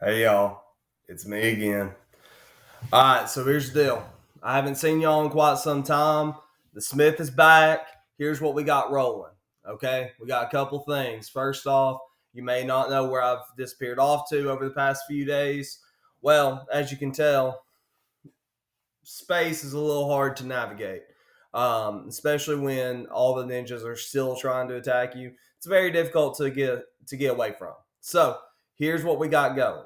Hey y'all, it's me again. All right, so here's the deal. I haven't seen y'all in quite some time. The Smith is back. Here's what we got rolling. Okay, we got a couple things. First off, you may not know where I've disappeared off to over the past few days. Well, as you can tell, space is a little hard to navigate, especially when all the ninjas are still trying to attack you. It's very difficult to get away from. So here's what we got going.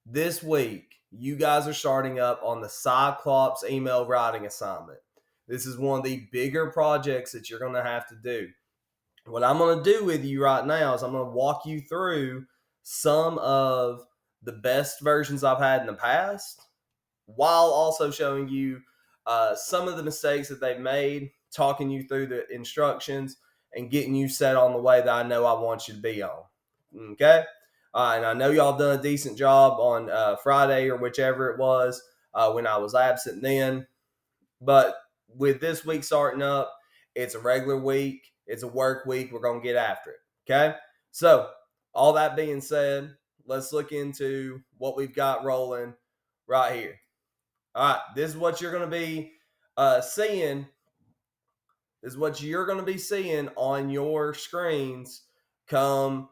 This week, you guys are starting up on the Cyclops email writing assignment. This is one of the bigger projects that you're going to have to do. What I'm going to do with you right now is I'm going to walk you through some of the best versions I've had in the past while also showing you some of the mistakes that they've made, talking you through the instructions, and getting you set on the way that I know I want you to be on. Okay? And I know y'all done a decent job on Friday or whichever it was when I was absent then. But with this week starting up, it's a regular week. It's a work week. We're going to get after it. Okay? So, all that being said, let's look into what we've got rolling right here. All right, this is what you're going to be seeing. This is what you're going to be seeing on your screens come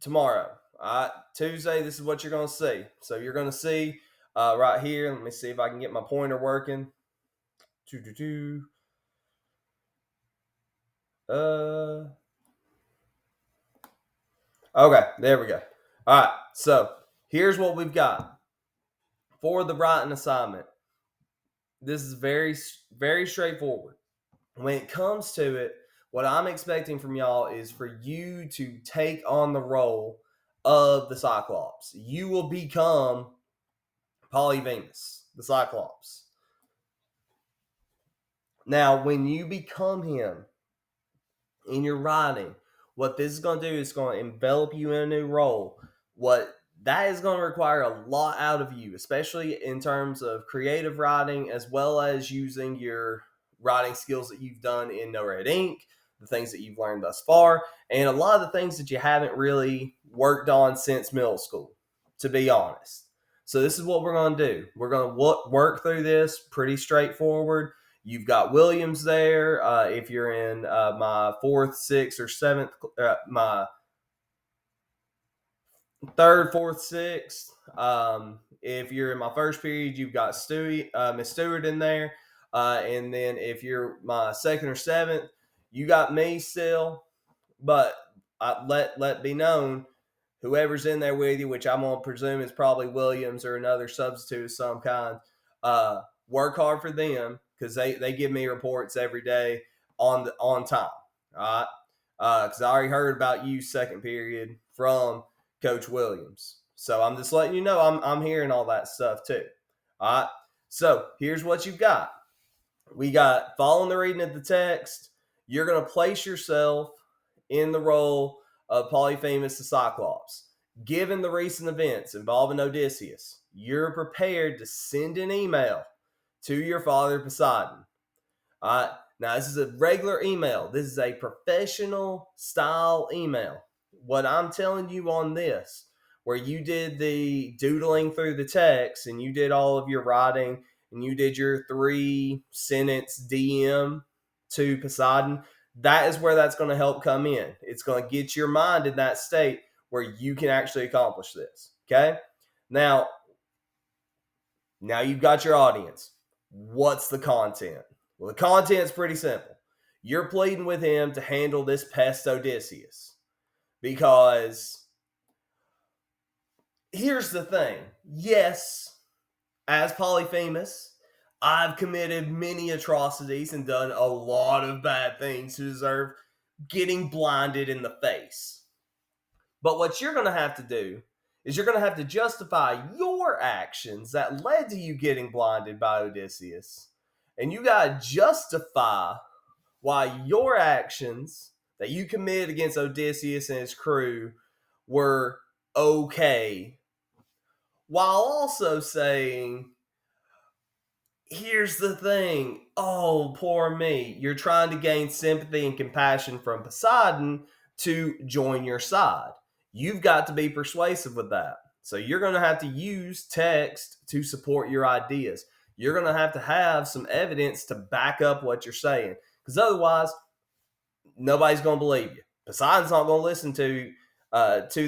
tomorrow. All right, Tuesday, this is what you're going to see. So you're going to see right here. Let me see if I can get my pointer working. Okay, there we go. All right, so here's what we've got for the writing assignment. This is very, very straightforward. When it comes to it, what I'm expecting from y'all is for you to take on the role of the Cyclops. You will become Polyphemus, the Cyclops. Now, when you become him in your writing, what this is going to do is going to envelop you in a new role. What that is going to require a lot out of you, especially in terms of creative writing, as well as using your writing skills that you've done in No Red Ink, the things that you've learned thus far, and a lot of the things that you haven't really worked on since middle school, to be honest. So this is what we're going to do. We're going to work through this pretty straightforward. You've got Williams there. If you're in my fourth, sixth, or seventh, my third, fourth, sixth. If you're in my first period, you've got Stewie, Miss Stewart in there. And then if you're my second or seventh, you got me still. But let be known, whoever's in there with you, which I'm going to presume is probably Williams or another substitute of some kind, work hard for them because they give me reports every day on time. All right. Because I already heard about you second period from Coach Williams. So I'm just letting you know I'm hearing all that stuff too. All right. So here's what you've got. We got following the reading of the text. You're going to place yourself in the role of Polyphemus the Cyclops. Given the recent events involving Odysseus, you're prepared to send an email to your father Poseidon. All right. Now, this is a regular email. This is a professional style email. What I'm telling you on this, where you did the doodling through the text and you did all of your writing and you did your 3-sentence DM to Poseidon, that is where that's going to help come in. It's going to get your mind in that state where you can actually accomplish this. Okay? Now you've got your audience. What's the content? Well, the content's pretty simple. You're pleading with him to handle this pest Odysseus. Because here's the thing. Yes, as Polyphemus, I've committed many atrocities and done a lot of bad things to deserve getting blinded in the face. But what you're going to have to do is you're going to have to justify your actions that led to you getting blinded by Odysseus. And you got to justify why your actions that you committed against Odysseus and his crew were okay, while also saying, here's the thing, oh, poor me. You're trying to gain sympathy and compassion from Poseidon to join your side. You've got to be persuasive with that. So you're going to have to use text to support your ideas. You're going to have some evidence to back up what you're saying, because otherwise, nobody's going to believe you. Poseidon's not going to listen to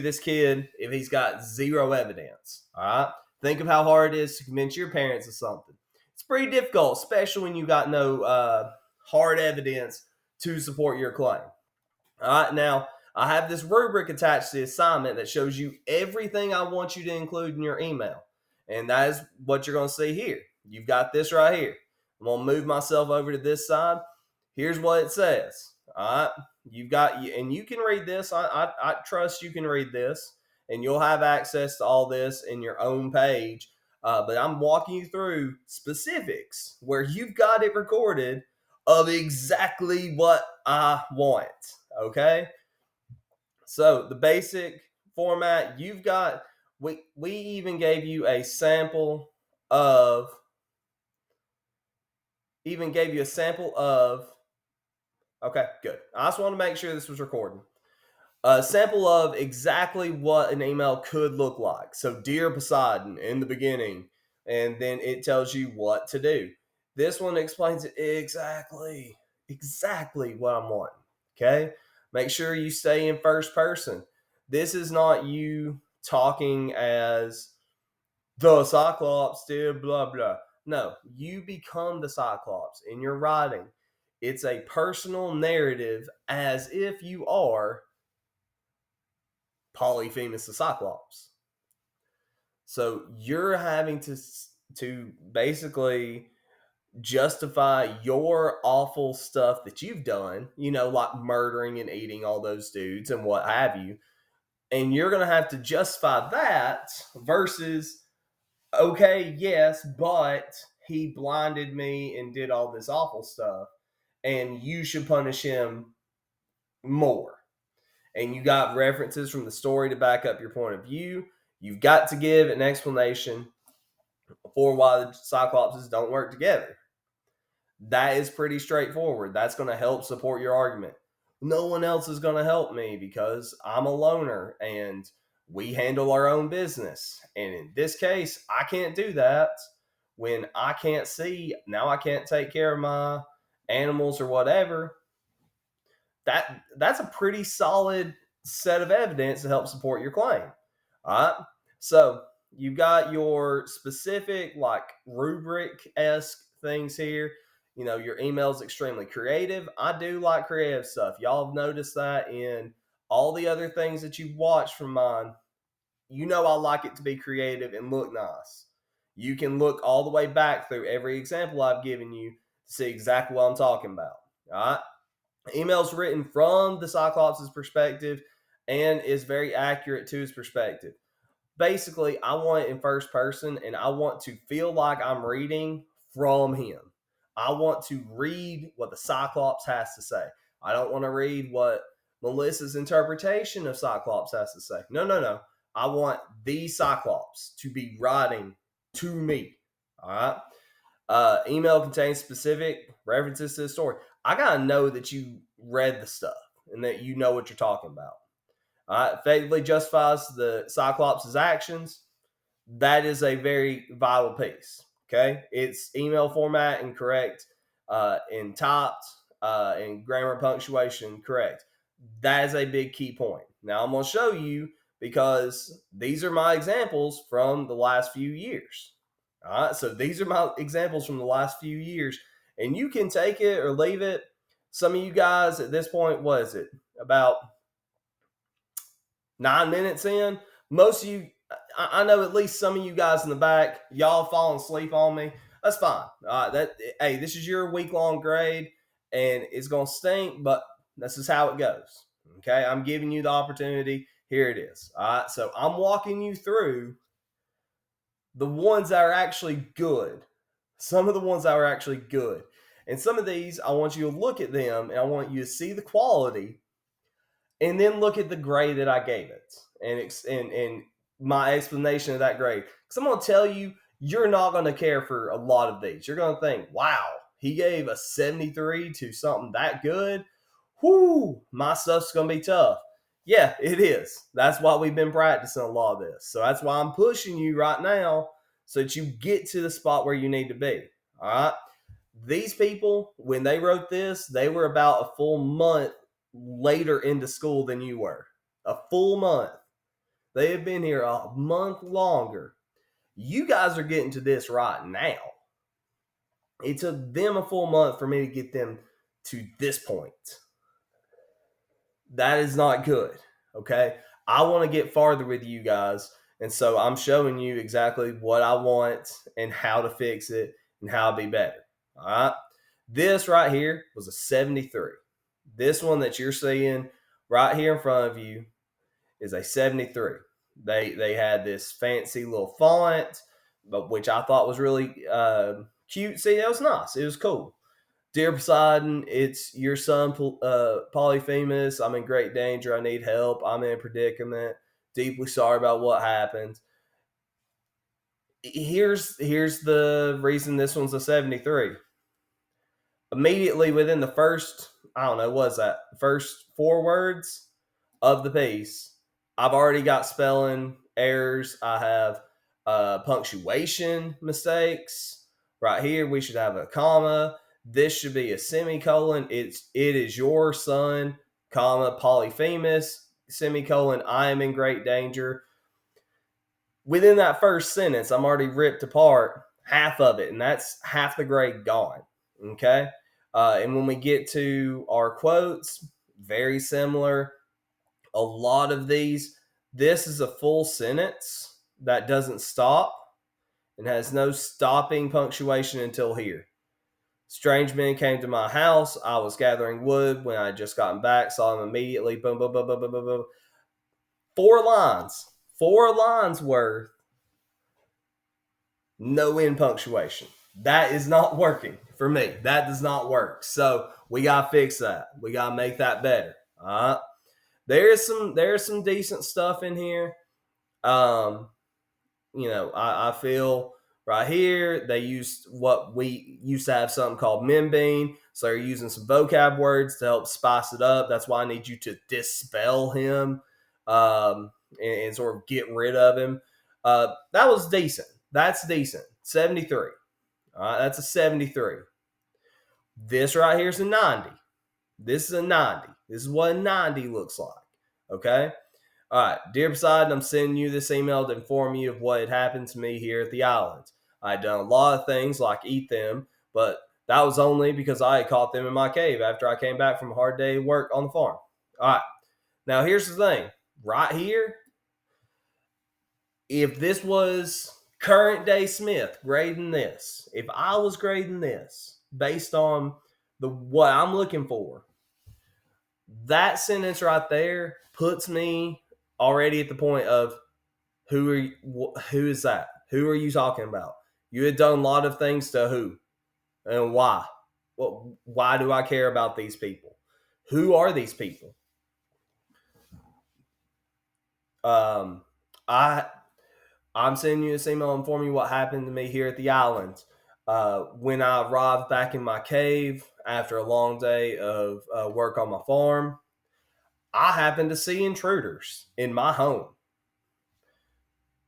this kid if he's got zero evidence. All right. Think of how hard it is to convince your parents of something. It's pretty difficult, especially when you got no hard evidence to support your claim. All right. Now, I have this rubric attached to the assignment that shows you everything I want you to include in your email. And that is what you're going to see here. You've got this right here. I'm going to move myself over to this side. Here's what it says. All right. You've got, and you can read this. I trust you can read this, and you'll have access to all this in your own page. But I'm walking you through specifics where you've got it recorded of exactly what I want. Okay. So the basic format you've got, we even gave you a sample of, okay, good. I just want to make sure this was recording. A sample of exactly what an email could look like. So, Dear Poseidon in the beginning, and then it tells you what to do. This one explains it exactly what I'm wanting. Okay? Make sure you stay in first person. This is not you talking as the Cyclops did blah blah. No, you become the Cyclops in your writing. It's a personal narrative as if you are Polyphemus the Cyclops. So you're having to basically justify your awful stuff that you've done, like murdering and eating all those dudes and what have you. And you're going to have to justify that versus, okay, yes, but he blinded me and did all this awful stuff, and you should punish him more. And you got references from the story to back up your point of view. You've got to give an explanation for why the Cyclopses don't work together. That is pretty straightforward. That's going to help support your argument. No one else is going to help me because I'm a loner and we handle our own business. And in this case, I can't do that when I can't see. Now I can't take care of my animals or whatever. That's a pretty solid set of evidence to help support your claim. All right. So you've got your specific, like, rubric-esque things here. Your email is extremely creative. I do like creative stuff. Y'all have noticed that in all the other things that you've watched from mine. I like it to be creative and look nice. You can look all the way back through every example I've given you to see exactly what I'm talking about. All right. Email's written from the Cyclops' perspective and is very accurate to his perspective. Basically, I want it in first person, and I want to feel like I'm reading from him. I want to read what the Cyclops has to say. I don't want to read what Melissa's interpretation of Cyclops has to say. No. I want the Cyclops to be writing to me. All right. Email contains specific references to the story. I gotta know that you read the stuff and that you know what you're talking about. All right. Effectively justifies the Cyclops' actions. That is a very vital piece. Okay. It's email format and correct, in typed, and grammar punctuation correct. That is a big key point. Now I'm going to show you because these are my examples from the last few years. All right. So these are my examples from the last few years, and you can take it or leave it. Some of you guys at this point, what is it? About 9 minutes in. Most of you, I know at least some of you guys in the back, y'all falling asleep on me. That's fine. Hey, this is your week-long grade, and it's going to stink, but this is how it goes. Okay, I'm giving you the opportunity. Here it is. All right, so I'm walking you through the ones that are actually good. Some of the ones that are actually good. And some of these, I want you to look at them, and I want you to see the quality, and then look at the grade that I gave it, and my explanation of that grade. Because I'm going to tell you, you're not going to care for a lot of these. You're going to think, wow, he gave a 73 to something that good. Whoo, my stuff's going to be tough. Yeah, it is. That's why we've been practicing a lot of this. So that's why I'm pushing you right now so that you get to the spot where you need to be. All right. These people, when they wrote this, they were about a full month later into school than you were. A full month. They have been here a month longer. You guys are getting to this right now. It took them a full month for me to get them to this point. That is not good. Okay. I want to get farther with you guys. And so I'm showing you exactly what I want and how to fix it and how to be better. All right. This right here was a 73. This one that you're seeing right here in front of you is a 73. They had this fancy little font, but which I thought was really cute. See, that was nice. It was cool. Dear Poseidon, it's your son, Polyphemus. I'm in great danger. I need help. I'm in a predicament. Deeply sorry about what happened. Here's the reason this one's a 73. Immediately within the first, I don't know, what's that? First four words of the piece, I've already got spelling errors. I have punctuation mistakes. Right here, we should have a comma. This should be a semicolon. It is your son, comma, Polyphemus, semicolon, I am in great danger. Within that first sentence, I'm already ripped apart half of it, and that's half the grade gone. Okay. And when we get to our quotes, very similar. A lot of these, this is a full sentence that doesn't stop and has no stopping punctuation until here. Strange men came to my house. I was gathering wood when I had just gotten back. Saw them immediately. Boom, boom, boom, boom, boom, boom, boom. Four lines worth, no end punctuation. That is not working for me. That does not work. So we gotta fix that. We gotta make that better. All right. There's some decent stuff in here. Um, I feel right here they used what we used to have something called membean. So they're using some vocab words to help spice it up. That's why I need you to dispel him and sort of get rid of him. That was decent. That's decent. 73. All right, that's a 73. This right here is a 90. This is a 90. This is what a 90 looks like. Okay? All right. Dear Poseidon, I'm sending you this email to inform you of what had happened to me here at the islands. I had done a lot of things like eat them, but that was only because I had caught them in my cave after I came back from a hard day of work on the farm. All right. Now, here's the thing. Right here, if this was current day Smith grading this, if I was grading this based on what I'm looking for, that sentence right there puts me already at the point of who is that? Who are you talking about? You had done a lot of things to who and why? Well, why do I care about these people? Who are these people? Um, I I'm sending you this email informing you what happened to me here at the islands. When I arrived back in my cave after a long day of work on my farm, I happened to see intruders in my home.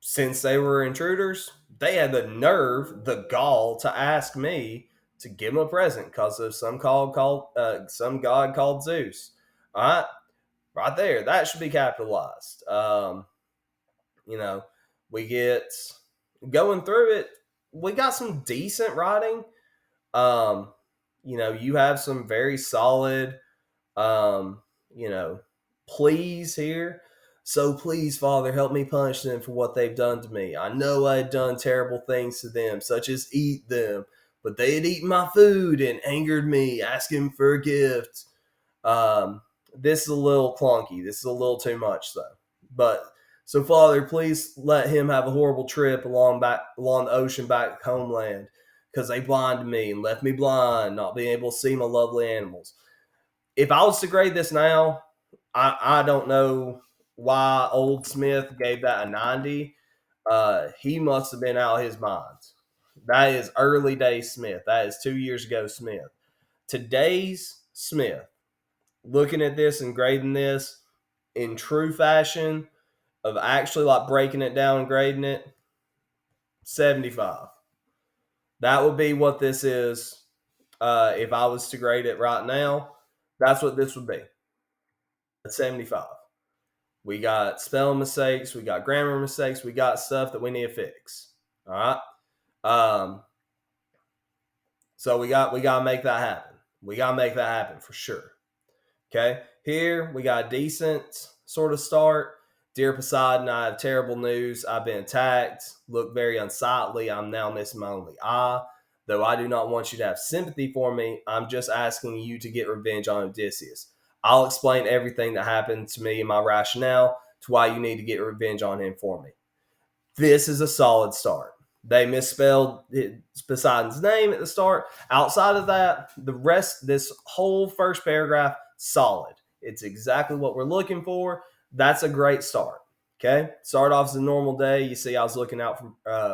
Since they were intruders, they had the nerve, the gall to ask me to give them a present because of some god called Zeus. All right, right there, that should be capitalized. You know, we get going through it. We got some decent writing. Um, you have some very solid, um, you know, please here. So please, Father, help me punish them for what they've done to me. I know I had done terrible things to them, such as eat them, but they had eaten my food and angered me, asking for a gift. Um, this is a little clunky. This is a little too much, though. But so, Father, please let him have a horrible trip along the ocean back homeland, because they blinded me and left me blind, not being able to see my lovely animals. If I was to grade this now, I don't know why Old Smith gave that a 90. He must have been out of his mind. That is early day Smith. That is 2 years ago Smith. Today's Smith, looking at this and grading this, in true fashion of actually like breaking it down and grading it, 75. That would be what this is. If I was to grade it right now, that's what this would be. A 75. We got spelling mistakes, we got grammar mistakes, we got stuff that we need to fix. All right. Um, so we gotta make that happen. We gotta make that happen for sure. Okay. Here we got a decent sort of start. Dear Poseidon, I have terrible news. I've been attacked. Look very unsightly. I'm now missing my only eye. Though I do not want you to have sympathy for me, I'm just asking you to get revenge on Odysseus. I'll explain everything that happened to me and my rationale to why you need to get revenge on him for me. This is a solid start. They misspelled Poseidon's name at the start. Outside of that, the rest, this whole first paragraph, solid. It's exactly what we're looking for. That's a great start. Okay, start off as a normal day. You see, I was looking out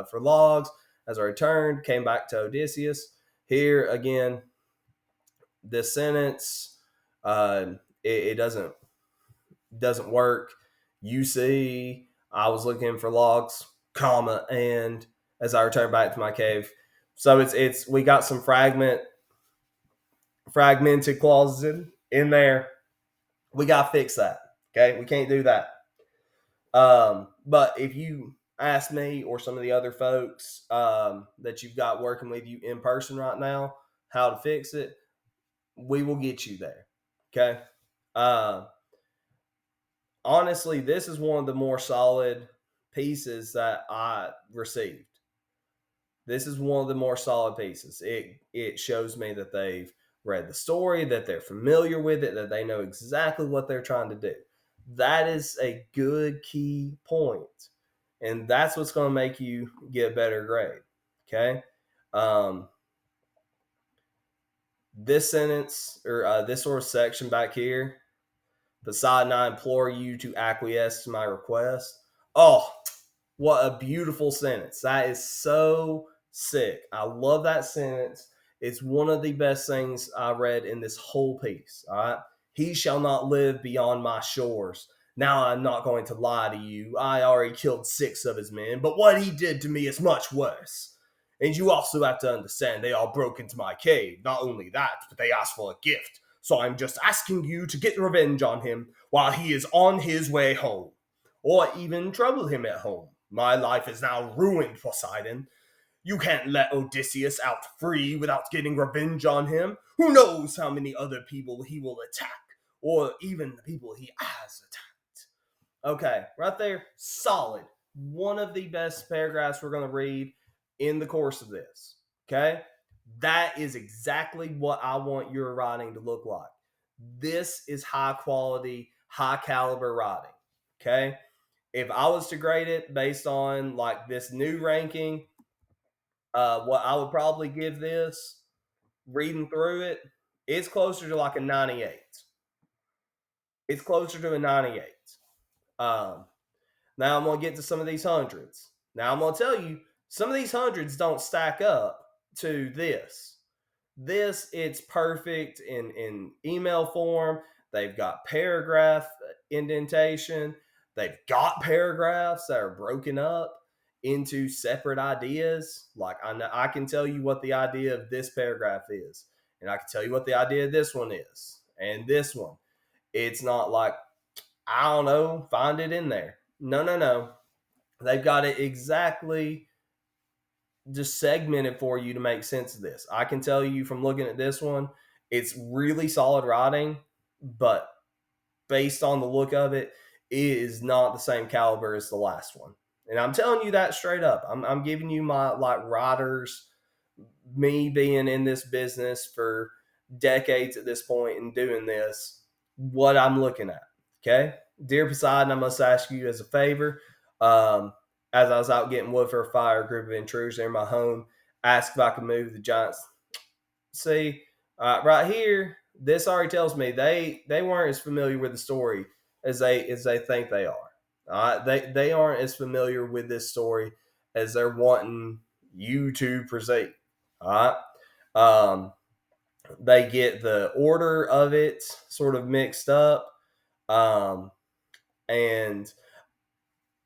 for logs as I returned. Came back to Odysseus. Here again, this sentence, uh, it doesn't work. You see, I was looking for logs, comma, and as I returned back to my cave. So it's we got some fragmented clauses in there. We gotta fix that. Okay, we can't do that. But if you ask me or some of the other folks that you've got working with you in person right now how to fix it, we will get you there. Okay. Um, Honestly, this is one of the more solid pieces that I received. This is one of the more solid pieces. It shows me that they've read the story, that they're familiar with it, that they know exactly what they're trying to do. That is a good key point, and that's what's going to make you get a better grade. Okay, um, this sentence or this sort of section back here. Poseidon, I implore you to acquiesce to my request. Oh, what a beautiful sentence. That is so sick. I love that sentence. It's one of the best things I read in this whole piece. All right. He shall not live beyond my shores. Now I'm not going to lie to you. I already killed 6 of his men, but what he did to me is much worse. And you also have to understand they all broke into my cave. Not only that, but they asked for a gift. So I'm just asking you to get revenge on him while he is on his way home, or even trouble him at home. My life is now ruined, Poseidon. You can't let Odysseus out free without getting revenge on him. Who knows how many other people he will attack, or even the people he has attacked. Okay, right there, solid. One of the best paragraphs we're going to read in the course of this. Okay, that is exactly what I want your writing to look like. This is high quality, high caliber writing. Okay, if I was to grade it based on like this new ranking, what I would probably give this, reading through it, it's closer to like a 98. It's closer to a 98. Um, Now I'm gonna get to some of these hundreds. Now I'm gonna tell you some of these hundreds don't stack up to this. This it's perfect in email form. They've got paragraph indentation. They've got paragraphs that are broken up into separate ideas. Like I know, I can tell you what the idea of this paragraph is, and I can tell you what the idea of this one is, and this one. It's not like I don't know, find it in there. No, no, no. They've got it exactly just segmented for you to make sense of this. I can tell you from looking at this one, it's really solid writing, but based on the look of it, it is not the same caliber as the last one. And I'm telling you that straight up. I'm giving you my like writers, me being in this business for decades at this point and doing this, what I'm looking at. Okay. Dear Poseidon, I must ask you as a favor. Um, as I was out getting wood for a fire, a group of intruders near my home asked if I could move the giants. See, right here, this already tells me they weren't as familiar with the story as they think they are. They aren't as familiar with this story as they're wanting you to proceed. All right. Um, they get the order of it sort of mixed up. Um, And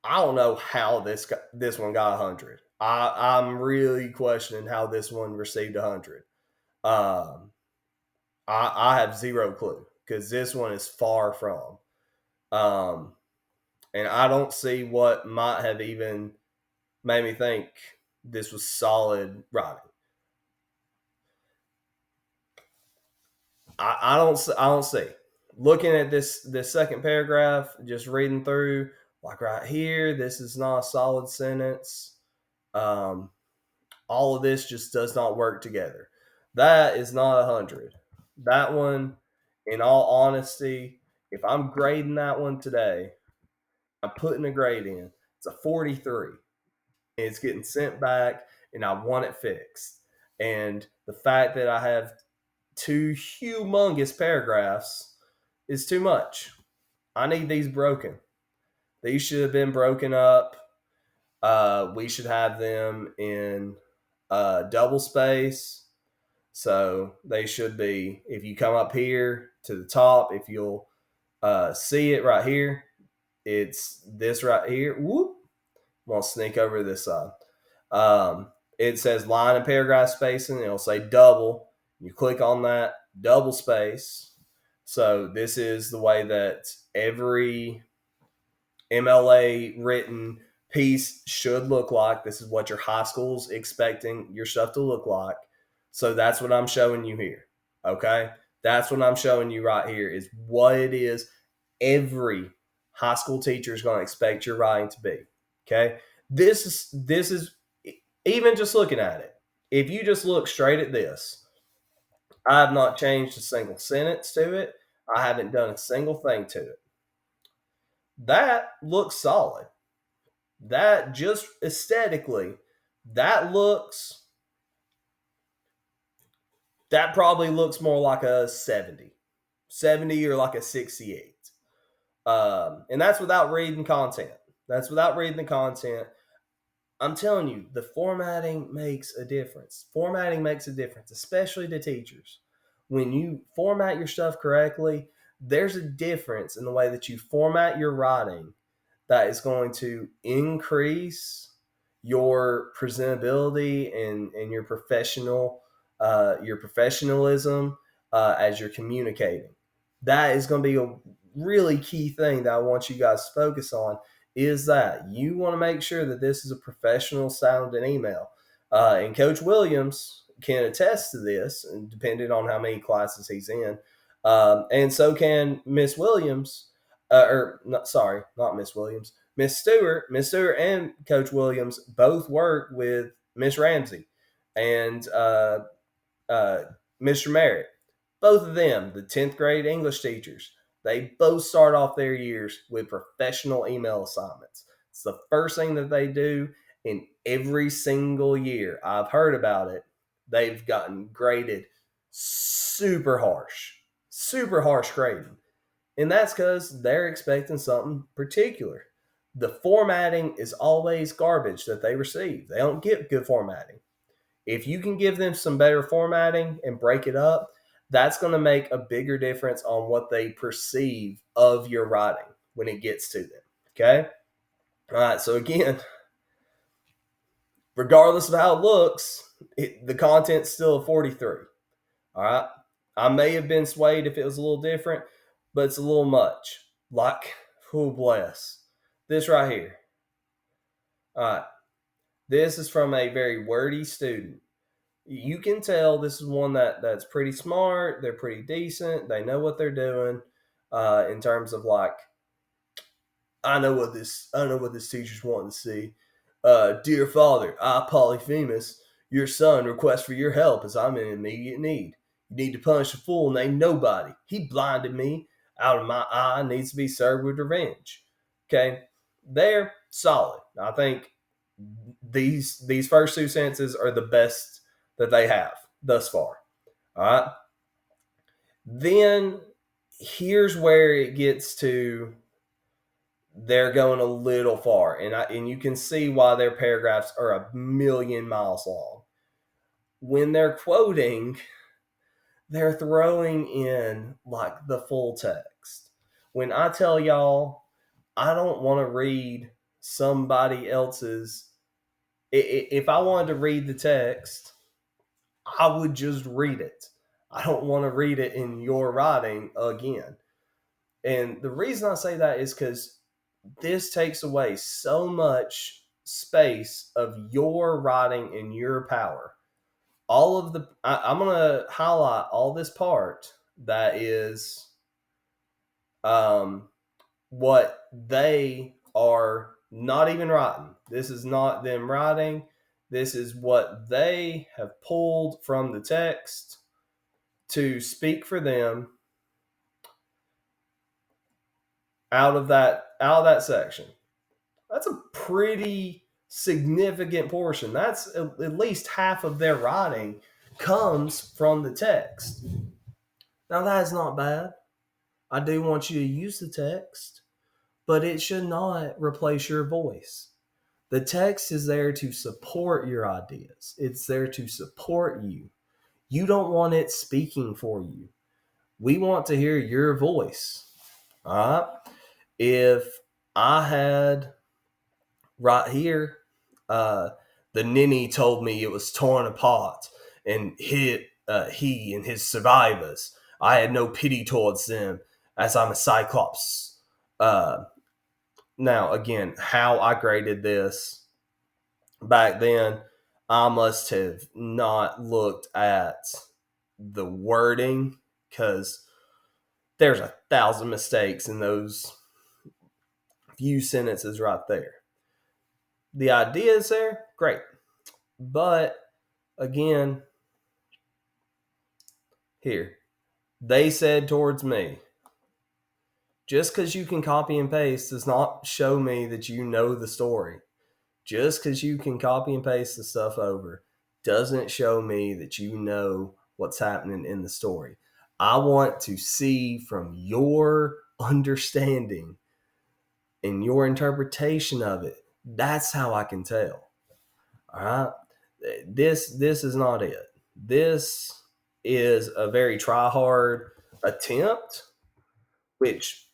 I don't know how this one got 100. I'm really questioning how this one received 100. Um, I have zero clue because this one is far from. Um, and I don't see what might have even made me think this was solid writing. I don't see. Looking at this second paragraph, just reading through, like right here, this is not a solid sentence. Um, all of this just does not work together. That is not 100. That one, in all honesty, if I'm grading that one today, I'm putting a grade in. It's a 43. And it's getting sent back, and I want it fixed. And the fact that I have two humongous paragraphs is too much. I need these broken. These should have been broken up. We should have them in double space. So they should be, if you come up here to the top, if you'll see it right here, it's this right here. Whoop. I'm going to sneak over to this side. It says line and paragraph spacing. It'll say double. You click on that, double space. So this is the way that every MLA written piece should look like. This is what your high school's expecting your stuff to look like. So that's what I'm showing you here. Okay? That's what I'm showing you right here is what it is every high school teacher is going to expect your writing to be. Okay? This is even just looking at it. If you just look straight at this, I have not changed a single sentence to it. I haven't done a single thing to it. That looks solid. That just aesthetically, that looks, that probably looks more like a 70 or like a 68. And that's without reading content. That's without reading the content. I'm telling you, the formatting makes a difference. Formatting makes a difference, especially to teachers. When you format your stuff correctly, there's a difference in the way that you format your writing that is going to increase your presentability and your professionalism as you're communicating. That is going to be a really key thing that I want you guys to focus on is that you want to make sure that this is a professional sounding email. And Coach Williams can attest to this, and depending on how many classes he's in. And so can Miss Williams, or not, sorry, not Miss Williams, Miss Stewart. Miss Stewart and Coach Williams both work with Miss Ramsey and uh, Mr. Merritt. Both of them, the 10th grade English teachers, they both start off their years with professional email assignments. It's the first thing that they do in every single year. I've heard about it. They've gotten graded super harsh grading. And that's because they're expecting something particular. The formatting is always garbage that they receive. They don't get good formatting. If you can give them some better formatting and break it up, that's going to make a bigger difference on what they perceive of your writing when it gets to them. Okay? All right. So, again, regardless of how it looks, the content's still a 43. All right. I may have been swayed if it was a little different, but it's a little much. Like, oh, bless. This right here. All right. This is from a very wordy student. You can tell this is one that's pretty smart. They're pretty decent. They know what they're doing in terms of like, I know what this teacher's wanting to see. Dear Father, I, Polyphemus, your son, request for your help as I'm in immediate need. You need to punish a fool named Nobody. He blinded me out of my eye, needs to be served with revenge. Okay, they're solid. I think these first two sentences are the best that they have thus far. All right. Then here's where it gets to they're going a little far, and you can see why their paragraphs are a million miles long. When they're quoting, they're throwing in like the full text. When I tell y'all, I don't want to read somebody else's. If I wanted to read the text, I would just read it. I don't want to read it in your writing again. And the reason I say that is because this takes away so much space of your writing and your power. I'm going to highlight all this part that is um, what they are not even writing. This is not them writing. This is what they have pulled from the text to speak for them out of that section. That's a pretty significant portion. That's at least half of their writing comes from the text. Now that is not bad. I do want you to use the text, but it should not replace your voice. The text is there to support your ideas. It's there to support you. You don't want it speaking for you. We want to hear your voice. All right. If I had right here, the ninny told me it was torn apart and he and his survivors. I had no pity towards them as I'm a Cyclops. Now, again, how I graded this back then, I must have not looked at the wording because there's 1,000 mistakes in those few sentences right there. The idea is there, great. But again, here, they said towards me, just because you can copy and paste does not show me that you know the story. Just because you can copy and paste the stuff over doesn't show me that you know what's happening in the story. I want to see from your understanding and your interpretation of it. That's how I can tell. All right. This is not it. This is a very try hard attempt, which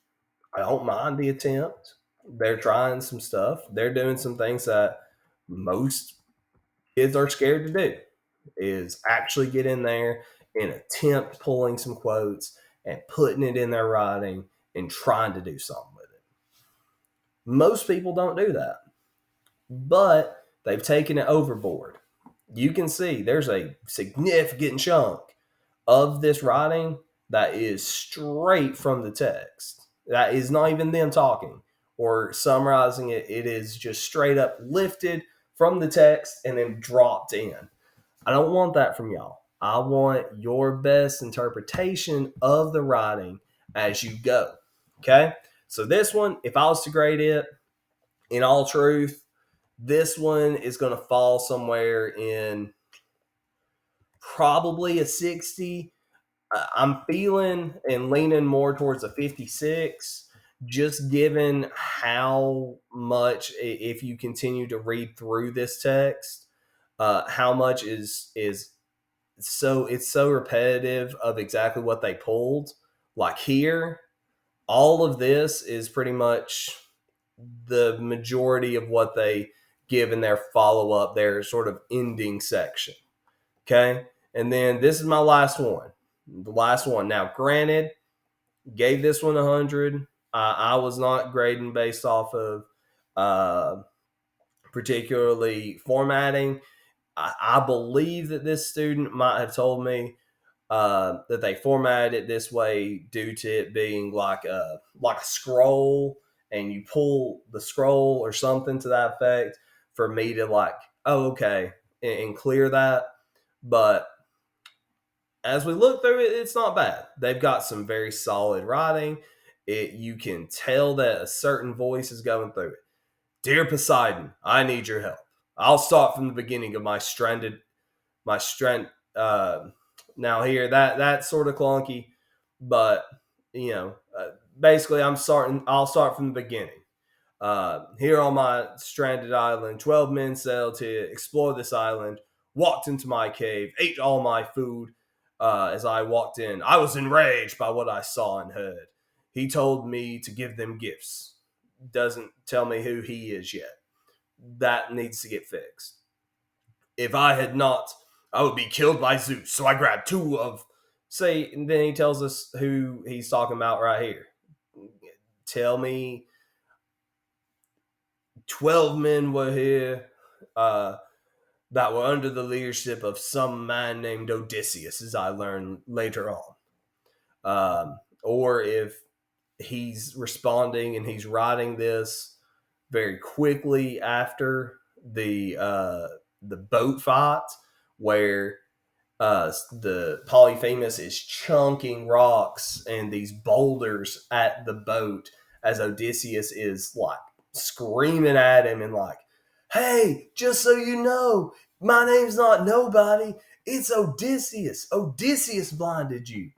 I don't mind the attempt. They're trying some stuff. They're doing some things that most kids are scared to do, is actually get in there and attempt pulling some quotes and putting it in their writing and trying to do something with it. Most people don't do that, but they've taken it overboard. You can see there's a significant chunk of this writing that is straight from the text. That is not even them talking or summarizing it. It is just straight up lifted from the text and then dropped in. I don't want that from y'all. I want your best interpretation of the writing as you go. Okay? So this one, if I was to grade it, in all truth, this one is going to fall somewhere in probably a 60. I'm feeling and leaning more towards a 56, just given how much, if you continue to read through this text, how much is so it's so repetitive of exactly what they pulled. Like here, all of this is pretty much the majority of what they give in their follow up, their sort of ending section. Okay. And then this is my last one. The last one. Now, granted, gave this one 100. I was not grading based off of uh, particularly formatting. I believe that this student might have told me that they formatted it this way due to it being like a scroll, and you pull the scroll or something to that effect for me to like, oh, okay, and clear that. But as we look through it, it's not bad. They've got some very solid writing. You can tell that a certain voice is going through it. Dear Poseidon, I need your help. I'll start from the beginning of my strength. Now here, that's sort of clunky, but you know, basically, I'll start from the beginning. Here on my stranded island, 12 men sailed to explore this island, walked into my cave, ate all my food. As I walked in, I was enraged by what I saw and heard. He told me to give them gifts. doesn't tell me who he is yet. That needs to get fixed. If I had not, I would be killed by Zeus. So I grabbed two of, say, and then he tells us who he's talking about right here. Tell me 12 men were here that were under the leadership of some man named Odysseus, as I learned later on. Or if he's responding and he's writing this very quickly after the boat fight where the Polyphemus is chunking rocks and these boulders at the boat as Odysseus is like screaming at him and like, hey, just so you know, my name's not nobody, it's Odysseus. Odysseus blinded you.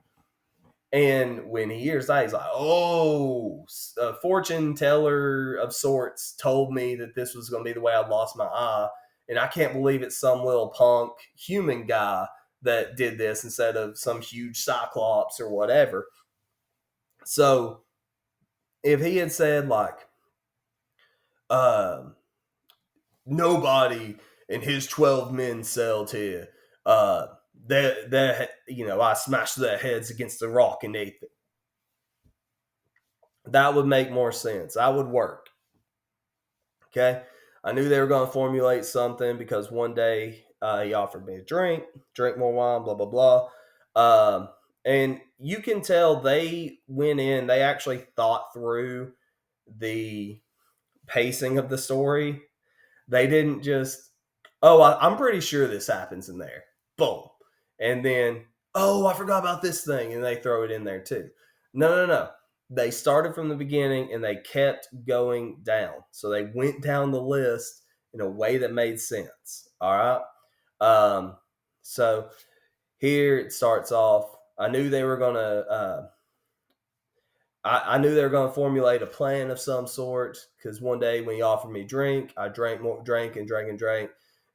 And when he hears that, he's like, oh, a fortune teller of sorts told me that this was going to be the way I lost my eye. And I can't believe it's some little punk human guy that did this instead of some huge Cyclops or whatever. So if he had said, like, uh, nobody in his 12 men sailed here, I smashed their heads against the rock and ate them. That would make more sense. That would work. Okay. I knew they were going to formulate something because one day he offered me a drink more wine, blah, blah, blah. And you can tell they went in, they actually thought through the pacing of the story. They didn't just, I'm pretty sure this happens in there. Boom. And then, I forgot about this thing. And they throw it in there too. No. They started from the beginning and they kept going down. So they went down the list in a way that made sense. All right. So here it starts off. I knew they were going to, I knew they were going to formulate a plan of some sort because one day when he offered me drink, I drank and drank.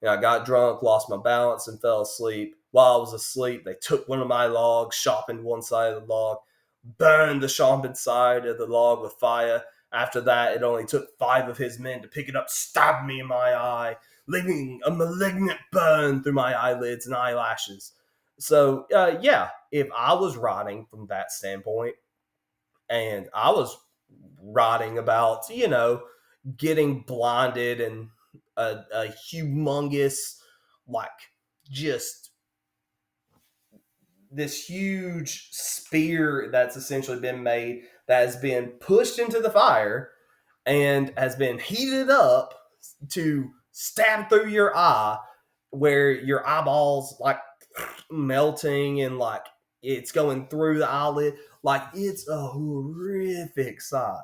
And I got drunk, lost my balance, and fell asleep. While I was asleep, they took one of my logs, sharpened one side of the log, burned the sharpened side of the log with fire. After that, it only took 5 of his men to pick it up, stab me in my eye, leaving a malignant burn through my eyelids and eyelashes. So, if I was writing from that standpoint, and I was writing about, getting blinded and a humongous, like, just this huge spear that's essentially been made that has been pushed into the fire and has been heated up to stab through your eye where your eyeballs like melting and like it's going through the eyelid. Like it's a horrific sight.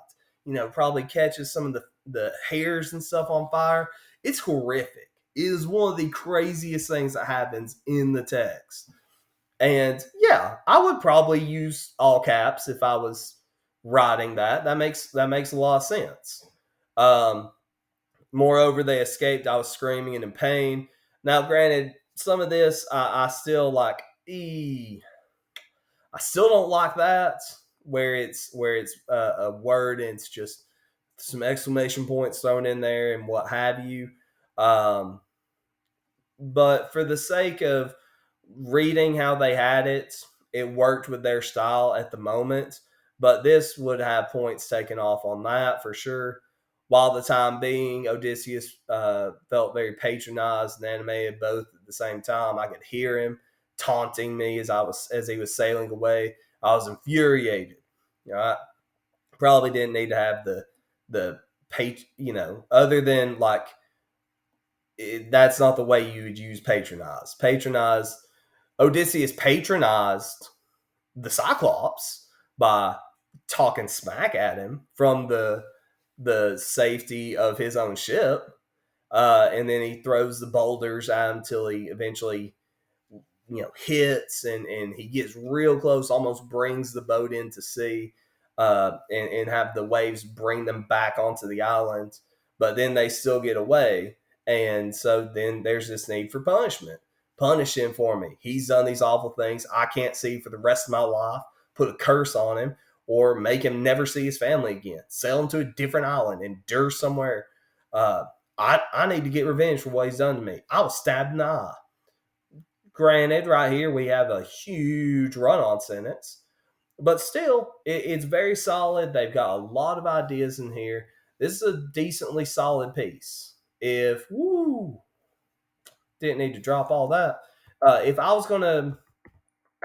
Probably catches some of the hairs and stuff on fire. It's horrific. It is one of the craziest things that happens in the text. And yeah, I would probably use all caps if I was writing that. That makes a lot of sense. Moreover, they escaped. I was screaming and in pain. Now, granted, some of this I still like. I still don't like that where it's a word and it's just some exclamation points thrown in there and what have you. But for the sake of reading how they had it, it worked with their style at the moment. But this would have points taken off on that for sure. While the time being, Odysseus felt very patronized and animated both at the same time. I could hear him taunting me as he was sailing away. I was infuriated. I probably didn't need to have the other than like that's not the way you would use patronize. Odysseus patronized the Cyclops by talking smack at him from the safety of his own ship. And then he throws the boulders at him till he eventually, hits and he gets real close, almost brings the boat into sea, and have the waves bring them back onto the island. But then they still get away. And so then there's this need for punishment. Punish him for me. He's done these awful things I can't see for the rest of my life. Put a curse on him. or make him never see his family again. Sell him to a different island, endure somewhere. Uh, I need to get revenge for what he's done to me. I was stabbed in the eye. Granted, right here we have a huge run-on sentence, but still, it's very solid. They've got a lot of ideas in here. This is a decently solid piece. If didn't need to drop all that. If I was gonna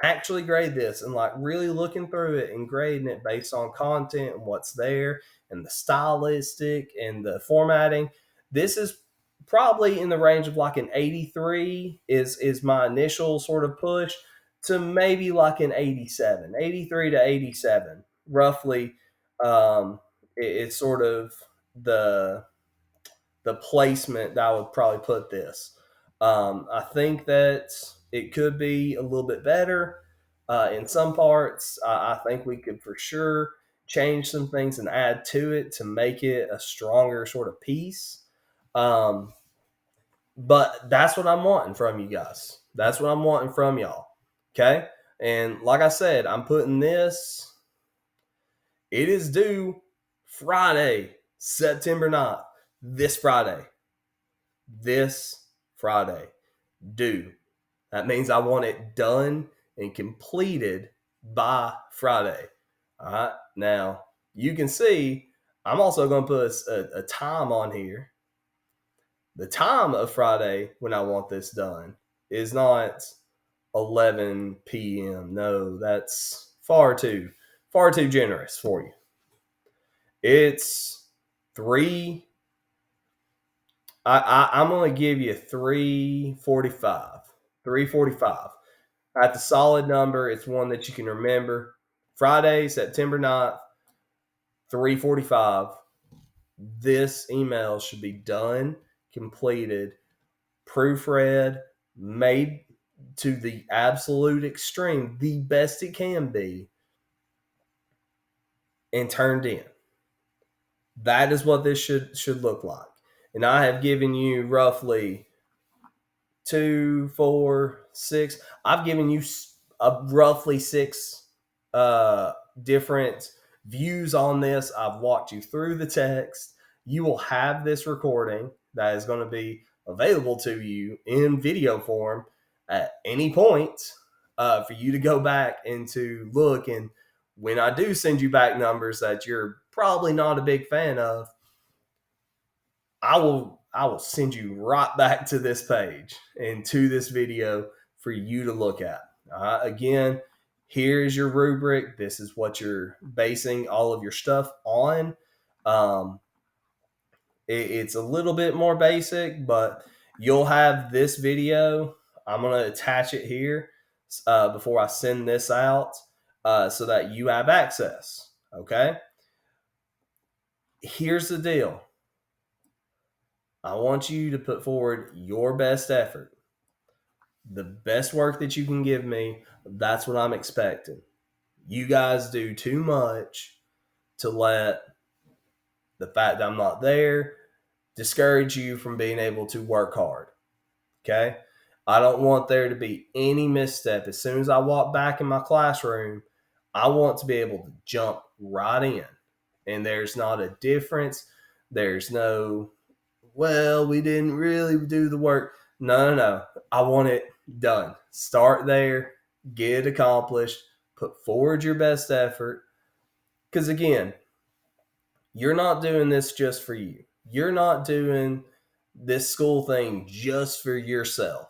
actually grade this and like really looking through it and grading it based on content and what's there and the stylistic and the formatting, this is probably in the range of like an 83 is my initial sort of push to maybe like an 87, 83 to 87 roughly. It's sort of the the placement that I would probably put this. I think that it could be a little bit better in some parts. I think we could for sure change some things and add to it to make it a stronger sort of piece. Um, but that's what I'm wanting from you guys. That's what I'm wanting from y'all. Okay. And like I said, I'm putting this, it is due Friday, September 9th, this Friday. This Friday. Due. That means I want it done and completed by Friday. All right. Now, you can see I'm also going to put a time on here. The time of Friday when I want this done is not 11 p.m. No, that's far too generous for you. It's 3 I'm going to give you 3:45. 3:45. At the solid number, it's one that you can remember. Friday, September 9th, 3:45. This email should be done, completed, proofread, made to the absolute extreme, the best it can be, and turned in. That is what this should look like. And I have given you roughly 2, 4, 6. I've given you roughly 6 different views on this. I've walked you through the text. You will have this recording that is going to be available to you in video form at any point for you to go back and to look. And when I do send you back numbers that you're probably not a big fan of, I will send you right back to this page and to this video for you to look at. Again, here's your rubric. This is what you're basing all of your stuff on. It's a little bit more basic, but you'll have this video. I'm going to attach it here before I send this out so that you have access. Okay? Here's the deal. I want you to put forward your best effort. The best work that you can give me, that's what I'm expecting. You guys do too much to let the fact that I'm not there discourage you from being able to work hard. Okay? I don't want there to be any misstep. As soon as I walk back in my classroom, I want to be able to jump right in. And there's not a difference. There's no, well, we didn't really do the work. No. I want it done. Start there, get it accomplished, put forward your best effort. Because again, you're not doing this just for you. You're not doing this school thing just for yourself.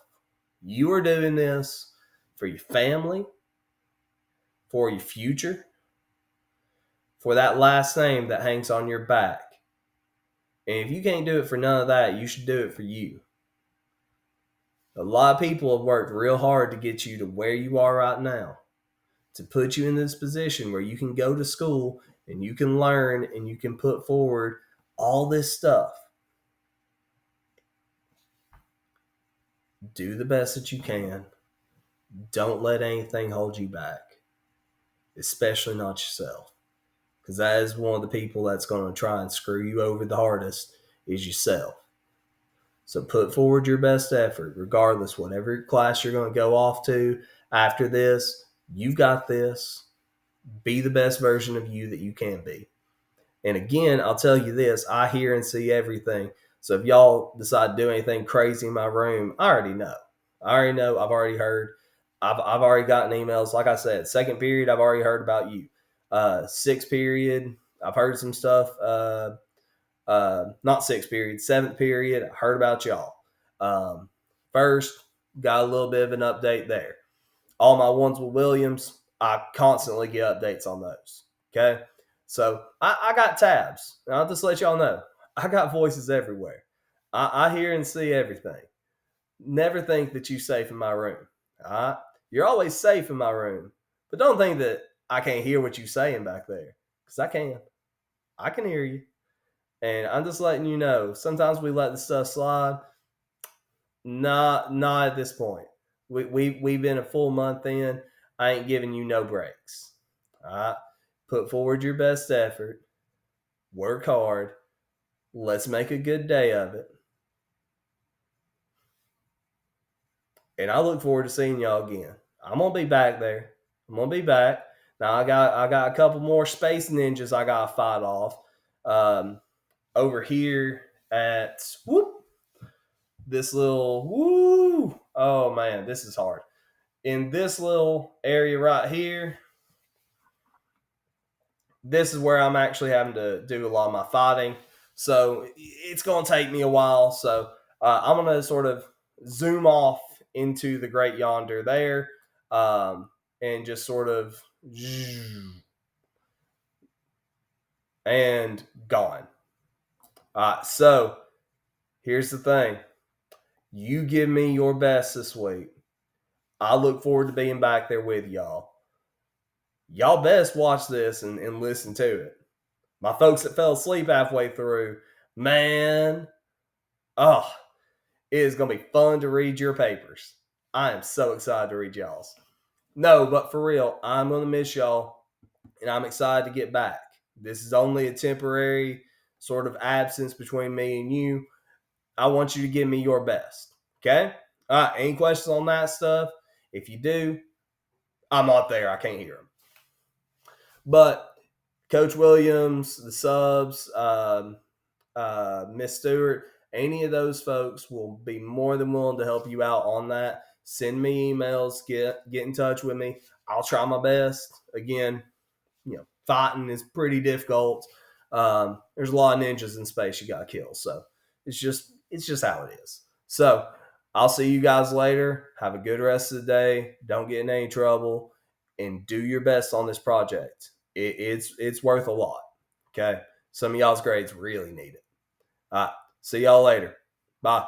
You are doing this for your family, for your future, for that last name that hangs on your back. And if you can't do it for none of that, you should do it for you. A lot of people have worked real hard to get you to where you are right now, to put you in this position where you can go to school and you can learn and you can put forward all this stuff. Do the best that you can. Don't let anything hold you back, especially not yourself, because that is one of the people that's going to try and screw you over the hardest is yourself. So put forward your best effort, regardless, whatever class you're going to go off to after this. You've got this. Be the best version of you that you can be. And again, I'll tell you this, I hear and see everything. So if y'all decide to do anything crazy in my room, I already know. I already know. I've already heard. I've already gotten emails. Like I said, second period, I've already heard about you. Sixth period, I've heard some stuff. Not sixth period, seventh period, I heard about y'all. Um, First, got a little bit of an update there. All my ones with Williams, I constantly get updates on those. Okay. So I got tabs. I'll just let y'all know. I got voices everywhere. I hear and see everything. Never think that you're safe in my room. All right. You're always safe in my room. But don't think that I can't hear what you're saying back there. Because I can. I can hear you. And I'm just letting you know. Sometimes we let the stuff slide. Not at this point. We've been a full month in. I ain't giving you no breaks. All right. Put forward your best effort. Work hard. Let's make a good day of it. And I look forward to seeing y'all again. I'm gonna be back there. I'm gonna be back. Now I got a couple more space ninjas I gotta fight off. Um, Over here at this little oh man, this is hard. In this little area right here, this is where I'm actually having to do a lot of my fighting. So it's going to take me a while. So I'm going to sort of zoom off into the great yonder there, and just sort of and gone. So here's the thing. You give me your best this week. I look forward to being back there with y'all. Y'all best watch this and listen to it. My folks that fell asleep halfway through, man, oh, it is going to be fun to read your papers. I am so excited to read y'all's. No, but for real, I'm going to miss y'all, and I'm excited to get back. This is only a temporary sort of absence between me and you. I want you to give me your best. Okay? All right, any questions on that stuff? If you do, I'm not there. I can't hear them. But Coach Williams, the subs, Miss Stewart, any of those folks will be more than willing to help you out on that. Send me emails, get in touch with me. I'll try my best. Again, fighting is pretty difficult. There's a lot of ninjas in space you got to kill, so it's just how it is. So I'll see you guys later. Have a good rest of the day. Don't get in any trouble, and do your best on this project. It's worth a lot. Okay, some of y'all's grades really need it. All right. See y'all later. Bye.